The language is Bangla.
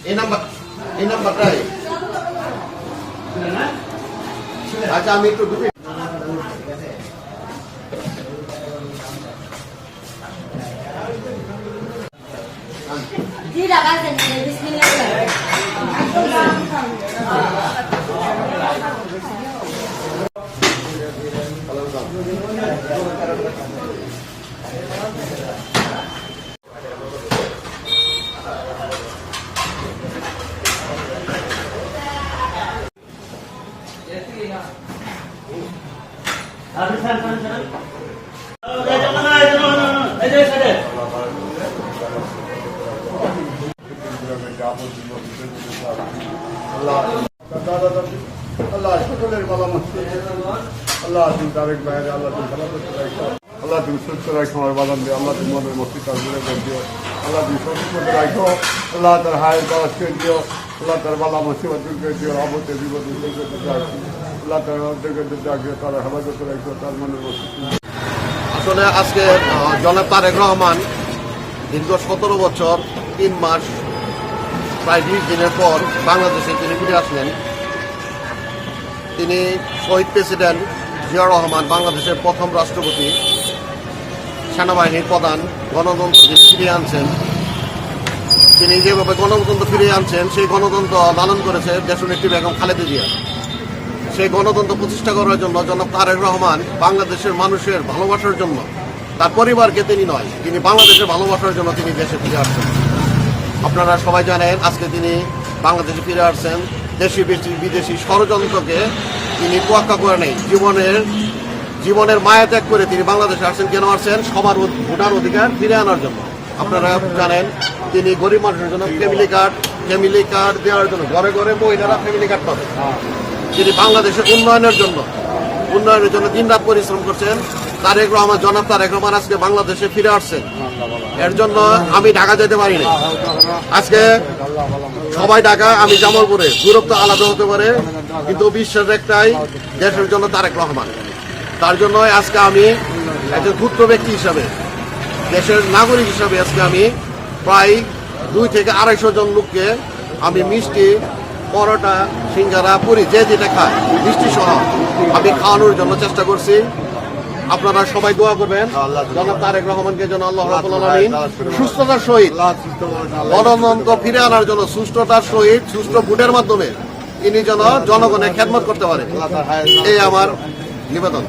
এই নাম্বারটাই আচ্ছা আমি একটু ঢুকে আল্লাহ তুমি সুস্থ রাখো আমার বাদান দিয়ে আল্লাহ তুমি মনের মস্তি তার ঘুরে করে দিও আল্লাহ তুমি সুস্থ করে রাখো আল্লাহ তার হায়ের দশ করে দিও আল্লাহ তার বালা মুসিবত দূর করে দিও আবতে বিপদ দূর করতে রাখো আল্লাহ তার রাখিও তার হেফাজত রাখো তার মনের মস্তি। আসলে আজকে জনাব তারেক রহমান দীর্ঘ 17 বছর 3 মাস প্রায় 20 দিনের পর বাংলাদেশে তিনি ফিরে আসলেন। তিনি শহীদ প্রেসিডেন্ট জিয়াউর রহমান, বাংলাদেশের প্রথম রাষ্ট্রপতি, সেনাবাহিনীর প্রধান, গণতন্ত্র ফিরিয়ে আনছেন। তিনি যেভাবে গণতন্ত্র ফিরিয়ে আনছেন সেই গণতন্ত্র লালন করেছে দেশনেত্রী বেগম খালেদা জিয়া। সেই গণতন্ত্র প্রতিষ্ঠা করার জন্য জনাব তারেক রহমান বাংলাদেশের মানুষের ভালোবাসার জন্য, তার পরিবারকে তিনি নয়, তিনি বাংলাদেশের ভালোবাসার জন্য তিনি দেশে ফিরে আসছেন। আপনারা সবাই জানেন আজকে তিনি বাংলাদেশে ফিরে আসছেন। দেশি বিদেশি ষড়যন্ত্রকে তিনি তোয়াক্কা করে নেই, জীবনের মায়া ত্যাগ করে তিনি বাংলাদেশে আসছেন। কেন আসছেন? সবার ভোটার অধিকার ফিরে আনার জন্য। আপনারা জানেন তিনি গরিব মানুষের জন্য ফ্যামিলি কার্ড দেওয়ার জন্য, ঘরে ঘরে মহিলারা ফ্যামিলি কার্ড পাবে। তিনি বাংলাদেশের উন্নয়নের জন্য দিনরাত পরিশ্রম করছেন। তারেক রহমান, জনাব তারেক রহমান আজকে বাংলাদেশে ফিরে আসছেন। এর জন্য আমি ঢাকা যেতে পারি না। আজকে সবাই ঢাকা, আমি জামালপুরে। দূরত্ব আলাদা হতে পারে, কিন্তু বিশ্বাস একটাই, দেশের জন্য তারেক রহমান। তার জন্য আজকে আমি একজন ক্ষুদ্র ব্যক্তি হিসাবে, দেশের নাগরিক হিসাবে আজকে আমি প্রায় 200 থেকে 250 জন লোককে আমি মিষ্টি, পরোটা, সিঙ্গারা, পুরি, যে যেটা খায় মিষ্টি সহ আমি খাওয়ানোর জন্য চেষ্টা করছি। আপনারা সবাই দোয়া করবেন জনাব তারেক রহমানকে যেন আল্লাহ রাব্বুল আলামিন সুস্থতার সহিত গণতন্ত্র ফিরে আনার জন্য, সুষ্ঠুতার সহিত সুষ্ঠু ভোটের মাধ্যমে তিনি যেন জনগণের খেদমত করতে পারে, এই আমার নিবেদন।